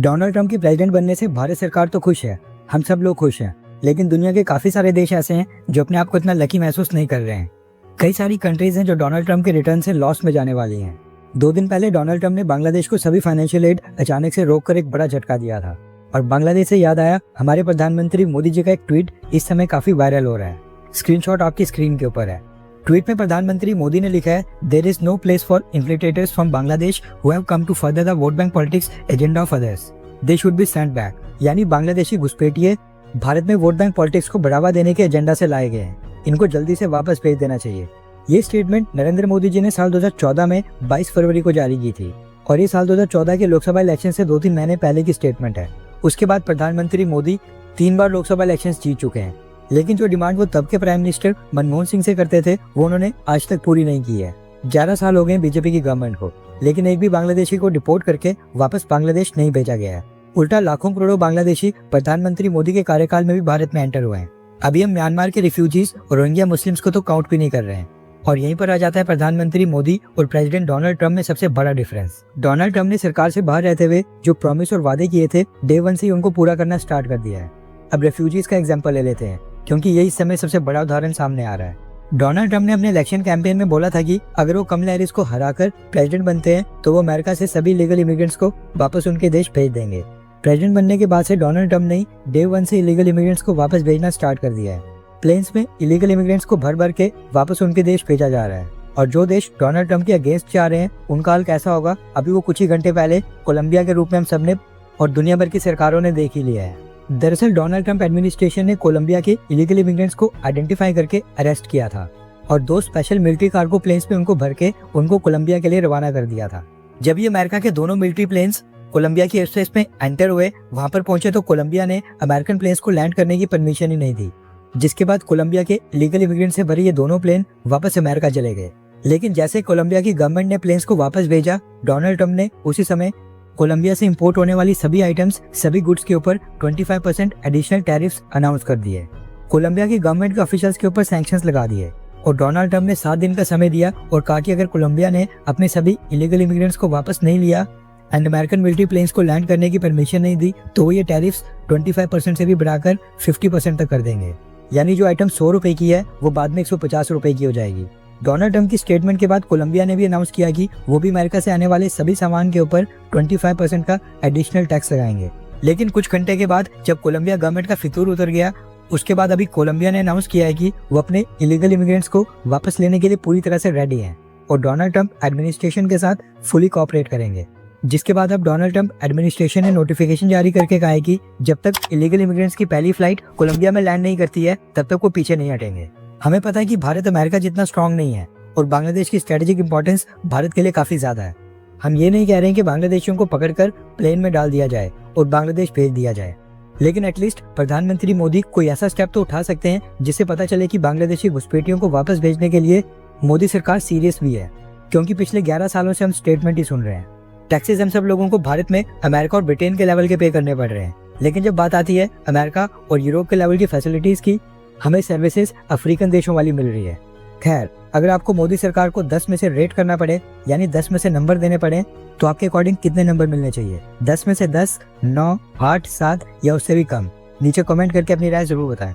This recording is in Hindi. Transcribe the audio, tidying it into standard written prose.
डोनाल्ड ट्रंप के प्रेसिडेंट बनने से भारत सरकार तो खुश है, हम सब लोग खुश हैं, लेकिन दुनिया के काफी सारे देश ऐसे हैं जो अपने आप को इतना लकी महसूस नहीं कर रहे हैं। कई सारी कंट्रीज हैं जो डोनाल्ड ट्रंप के रिटर्न से लॉस में जाने वाली हैं। 2 दिन पहले डोनाल्ड ट्रंप ने बांग्लादेश को सभी फाइनेंशियल एड अचानक से रोककर एक बड़ा झटका दिया था। और बांग्लादेश से याद आया, हमारे प्रधानमंत्री मोदी जी का एक ट्वीट इस समय काफी वायरल हो रहा है। स्क्रीनशॉट आपकी स्क्रीन के ऊपर है। ट्वीट में प्रधानमंत्री मोदी ने लिखा है, there is no place for infiltrators from Bangladesh who have come to further the vote bank politics agenda of others, they should be sent back. यानी बांग्लादेशी घुसपैठिए भारत में वोट बैंक पॉलिटिक्स को बढ़ावा देने के एजेंडा से लाए गए हैं, इनको जल्दी से वापस भेज देना चाहिए। ये स्टेटमेंट नरेंद्र मोदी जी ने साल 2014 में 22 फरवरी को जारी की थी और ये साल 2014 के लोकसभा इलेक्शन से 2-3 महीने पहले की स्टेटमेंट है। उसके बाद प्रधानमंत्री मोदी 3 बार लोकसभा इलेक्शन जीत चुके हैं, लेकिन जो डिमांड वो तब के प्राइम मिनिस्टर मनमोहन सिंह से करते थे वो उन्होंने आज तक पूरी नहीं की है। 11 साल हो गए बीजेपी की गवर्नमेंट को, लेकिन एक भी बांग्लादेशी को डिपोर्ट करके वापस बांग्लादेश नहीं भेजा गया है। उल्टा लाखों करोड़ों बांग्लादेशी प्रधानमंत्री मोदी के कार्यकाल में भी भारत में एंटर हुए हैं। अभी हम म्यांमार के रिफ्यूजीज और रोहिंग्या मुस्लिम्स को तो काउंट भी नहीं कर रहे हैं। और यहीं पर आ जाता है प्रधानमंत्री मोदी और प्रेसिडेंट डोनाल्ड ट्रंप में सबसे बड़ा डिफरेंस। डोनाल्ड ट्रंप ने सरकार से बाहर रहते हुए जो प्रॉमिस और वादे किए थे, डे 1 से ही उनको पूरा करना स्टार्ट कर दिया है। अब रेफ्यूजीज का एग्जाम्पल ले लेते हैं, क्योंकि यही इस समय सबसे बड़ा उदाहरण सामने आ रहा है। डोनाल्ड ट्रंप ने अपने इलेक्शन कैंपेन में बोला था कि अगर वो कमला हैरिस को हराकर प्रेसिडेंट बनते हैं तो वो अमेरिका से सभी इलीगल इमिग्रेंट्स को वापस उनके देश भेज देंगे। प्रेसिडेंट बनने के बाद से डोनाल्ड ट्रंप ने डे 1 से इलीगल इमिग्रेंट्स को वापस भेजना स्टार्ट कर दिया है। प्लेन्स में इलीगल इमिग्रेंट्स को भर भर के वापस उनके देश भेजा जा रहा है। और जो देश डोनाल्ड ट्रंप के अगेंस्ट जा रहे हैं उनका हाल कैसा होगा, अभी वो कुछ ही घंटे पहले कोलंबिया के रूप में हम सबने और दुनिया भर की सरकारों ने देख ही लिया है। दरअसल डोनाल्ड ट्रंप एडमिनिस्ट्रेशन ने कोलंबिया के इलीगल इमिग्रेंट्स को आइडेंटिफाई करके अरेस्ट किया था और 2 स्पेशल मिलिट्री कार्गो प्लेन्स में उनको भर के उनको कोलंबिया के लिए रवाना कर दिया था। जब ये अमेरिका के दोनों मिलिट्री प्लेन्स कोलंबिया की एयरस्पेस में एंटर हुए, वहां पर पहुंचे तो कोलंबिया ने अमेरिकन प्लेन्स को लैंड करने की परमिशन ही नहीं दी, जिसके बाद कोलंबिया के इलीगल इमिग्रेंट से भरे ये दोनों प्लेन वापस अमेरिका चले गए। लेकिन जैसे कोलंबिया की गवर्नमेंट ने प्लेन्स को वापस भेजा, डोनाल्ड ट्रंप ने उसी समय कोलंबिया से इंपोर्ट होने वाली सभी आइटम्स, सभी गुड्स के ऊपर 25% एडिशनल टैरिफ्स अनाउंस कर दिए। कोलंबिया की गवर्नमेंट के ऑफिशियल्स के ऊपर सैंक्शंस लगा दिए और डोनाल्ड ट्रंप ने 7 दिन का समय दिया और कहा कि अगर कोलंबिया ने अपने सभी इलीगल इमिग्रेंट्स को वापस नहीं लिया एंड अमेरिकन मिलिट्री प्लेन्स को लैंड करने की परमिशन नहीं दी तो वो ये टैरिफ्स 25% से भी बढ़ाकर 50% तक कर देंगे। यानी जो आइटम 100 रुपए की है वो बाद में 150 रुपए की हो जाएगी। डोनाल्ड ट्रंप की स्टेटमेंट के बाद कोलंबिया ने भी अनाउंस किया कि वो भी अमेरिका से आने वाले सभी सामान के ऊपर 25% का एडिशनल टैक्स लगाएंगे। लेकिन कुछ घंटे के बाद जब कोलंबिया गवर्नमेंट का फितूर उतर गया, उसके बाद अभी कोलंबिया ने अनाउंस किया है कि वो अपने इलीगल इमिग्रेंट्स को वापस लेने के लिए पूरी तरह से रेडी हैं और डोनाल्ड ट्रंप एडमिनिस्ट्रेशन के साथ फुली कोऑपरेट करेंगे। जिसके बाद अब डोनाल्ड ट्रंप एडमिनिस्ट्रेशन ने नोटिफिकेशन जारी करके कहा है कि जब तक इलीगल इमिग्रेंट्स की पहली फ्लाइट कोलंबिया में लैंड नहीं करती है तब तक वो पीछे नहीं हटेंगे। हमें पता है कि भारत अमेरिका जितना स्ट्रांग नहीं है और बांग्लादेश की स्ट्रेटेजिक इंपॉर्टेंस भारत के लिए काफी ज्यादा है। हम ये नहीं कह रहे हैं कि बांग्लादेशियों को पकड़कर प्लेन में डाल दिया जाए और बांग्लादेश भेज दिया जाए, लेकिन एटलीस्ट प्रधानमंत्री मोदी कोई ऐसा स्टेप तो उठा सकते हैं जिससे पता चले कि बांग्लादेशी घुसपैठियों को वापस भेजने के लिए मोदी सरकार सीरियस भी है। क्योंकि पिछले 11 सालों से हम स्टेटमेंट ही सुन रहे हैं। टैक्सेस हम सब लोगों को भारत में अमेरिका और ब्रिटेन के लेवल के पे करने पड़ रहे हैं, लेकिन जब बात आती है अमेरिका और यूरोप के लेवल की फैसिलिटीज की, हमें सर्विसेज अफ्रीकन देशों वाली मिल रही है। खैर, अगर आपको मोदी सरकार को 10 में से रेट करना पड़े, यानी 10 में से नंबर देने पड़े, तो आपके अकॉर्डिंग कितने नंबर मिलने चाहिए? 10 में से 10, 9, 8, 7 या उससे भी कम? नीचे कमेंट करके अपनी राय जरूर बताएं।